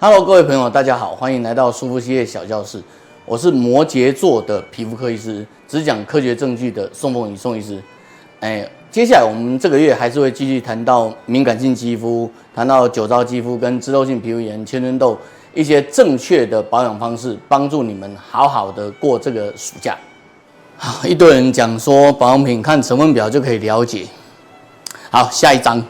Hello， 各位朋友，大家好，欢迎来到舒肤系列小教室。我是摩羯座的皮肤科医师，只讲科学证据的宋凤仪宋医师。接下来我们这个月还是会继续谈到敏感性肌肤，谈到酒糟肌肤跟脂漏性皮肤炎、青春痘一些正确的保养方式，帮助你们好好的过这个暑假。好，一堆人讲说保养品看成分表就可以了解。好，下一章。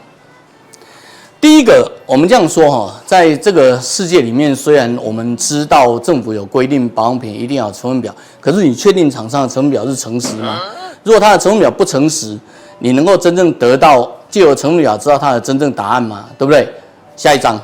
第一个，我们这样说哈，在这个世界里面，虽然我们知道政府有规定保养品一定要有成分表，可是你确定厂商的成分表是诚实吗？如果它的成分表不诚实，你能够真正得到藉由成分表知道它的真正答案吗？对不对？下一章。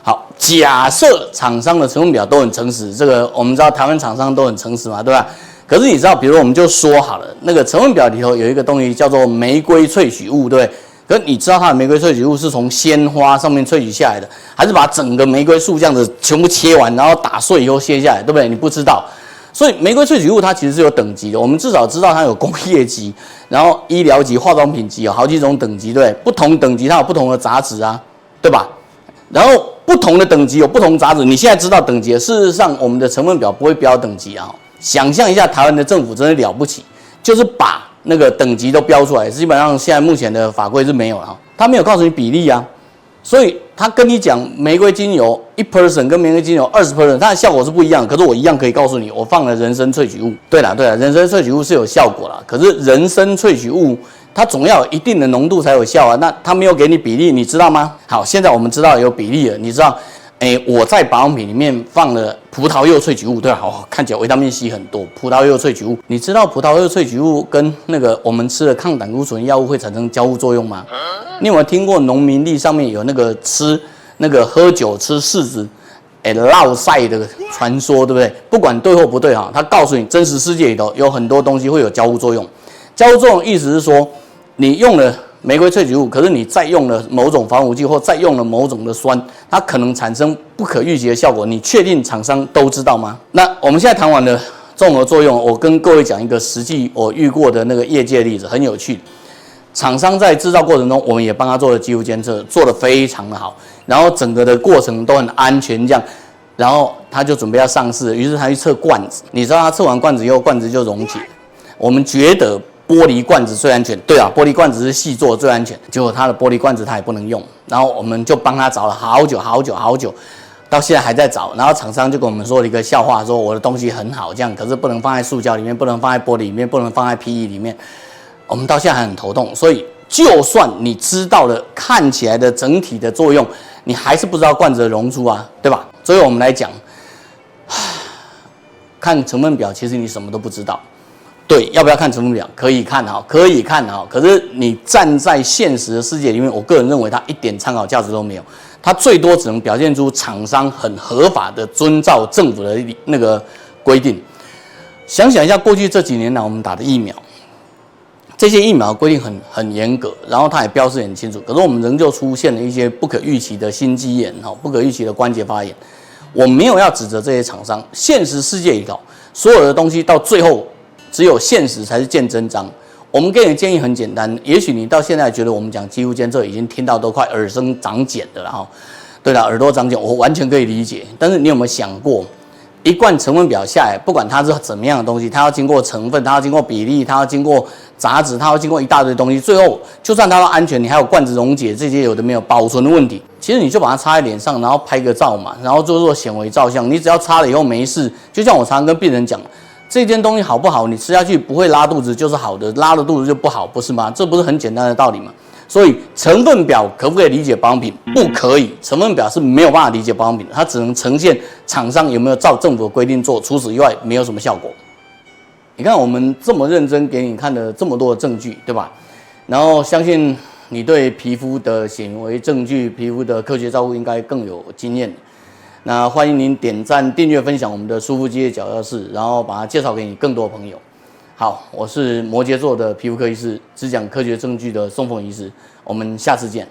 好，假设厂商的成分表都很诚实，这个我们知道台湾厂商都很诚实嘛，对吧？可是你知道，比如我们就说好了，那个成分表里头有一个东西叫做玫瑰萃取物，对不对？可是你知道它的玫瑰萃取物是从鲜花上面萃取下来的，还是把整个玫瑰树这样子全部切完，然后打碎以后切下来，对不对？你不知道。所以玫瑰萃取物它其实是有等级的，我们至少知道它有工业级，然后医疗级、化妆品级，有好几种等级，对不对？不同等级它有不同的杂质啊，对吧？然后不同的等级有不同杂质，你现在知道等级了，事实上我们的成分表不会标等级啊。想象一下，台湾的政府真的了不起，就是把那个等级都标出来，基本上现在目前的法规是没有了，他没有告诉你比例啊，所以他跟你讲玫瑰精油1% 跟玫瑰精油20%，它的效果是不一样，可是我一样可以告诉你，我放了人参萃取物。对了，人参萃取物是有效果啦，可是人参萃取物它总要有一定的浓度才有效啊，那它没有给你比例，你知道吗？好，现在我们知道有比例了，你知道。我在保养品里面放了葡萄柚萃取物，对吧？看起来维他命 C 很多。葡萄柚萃取物，你知道葡萄柚萃取物跟那个我们吃的抗胆固醇药物会产生交互作用吗？你有没有听过农民历上面有那个喝酒吃柿子，落晒的传说，对不对？不管对或不对哈，他告诉你，真实世界里头有很多东西会有交互作用。交互作用意思是说，你用了玫瑰萃取物，可是你再用了某种防腐剂或再用了某种的酸，它可能产生不可预期的效果。你确定厂商都知道吗？那我们现在谈完了综合作用，我跟各位讲一个实际我遇过的那个业界例子，很有趣。厂商在制造过程中，我们也帮他做了肌肤监测，做得非常的好，然后整个的过程都很安全，这样，然后他就准备要上市，于是他去测罐子。你知道他测完罐子以后，罐子就溶解。我们觉得玻璃罐子最安全，对啊，玻璃罐子是细做最安全。结果他的玻璃罐子他也不能用，然后我们就帮他找了好久，到现在还在找。然后厂商就跟我们说了一个笑话，说我的东西很好，这样可是不能放在塑胶里面，不能放在玻璃里面，不能放在 PE 里面。我们到现在还很头痛，所以就算你知道了看起来的整体的作用，你还是不知道罐子的溶出啊，对吧？所以我们来讲，看成分表，其实你什么都不知道。对，要不要看成分表？可以看哈，可以看哈。可是你站在现实的世界里面，我个人认为它一点参考价值都没有。它最多只能表现出厂商很合法的遵照政府的那个规定。想想一下，过去这几年来我们打的疫苗，这些疫苗规定很严格，然后它也标示很清楚。可是我们仍旧出现了一些不可预期的心肌炎哈，不可预期的关节发炎。我没有要指责这些厂商，现实世界里头所有的东西到最后，只有现实才是见真章。我们给你的建议很简单，也许你到现在觉得我们讲肌肤监测已经听到都快耳生长茧的了哈。对了，耳朵长茧，我完全可以理解。但是你有没有想过，一罐成分表下来，不管它是怎么样的东西，它要经过成分，它要经过比例，它要经过杂质，它要经过一大堆东西，最后就算它要安全，你还有罐子溶解这些有的没有保存的问题。其实你就把它擦在脸上，然后拍个照嘛，然后做显微照相，你只要擦了以后没事。就像我常常跟病人讲，这件东西好不好，你吃下去不会拉肚子就是好的，拉了肚子就不好，不是吗？这不是很简单的道理吗？所以成分表可不可以理解保养品？不可以，成分表是没有办法理解保养品的，它只能呈现厂商有没有照政府的规定做，除此以外没有什么效果。你看我们这么认真给你看了这么多的证据，对吧？然后相信你对皮肤的显微证据、皮肤的科学照顾应该更有经验。那欢迎您点赞、订阅、分享我们的舒肤系列小教室，然后把它介绍给你更多的朋友。好，我是摩羯座的皮肤科医师，只讲科学证据的宋凤医师，我们下次见。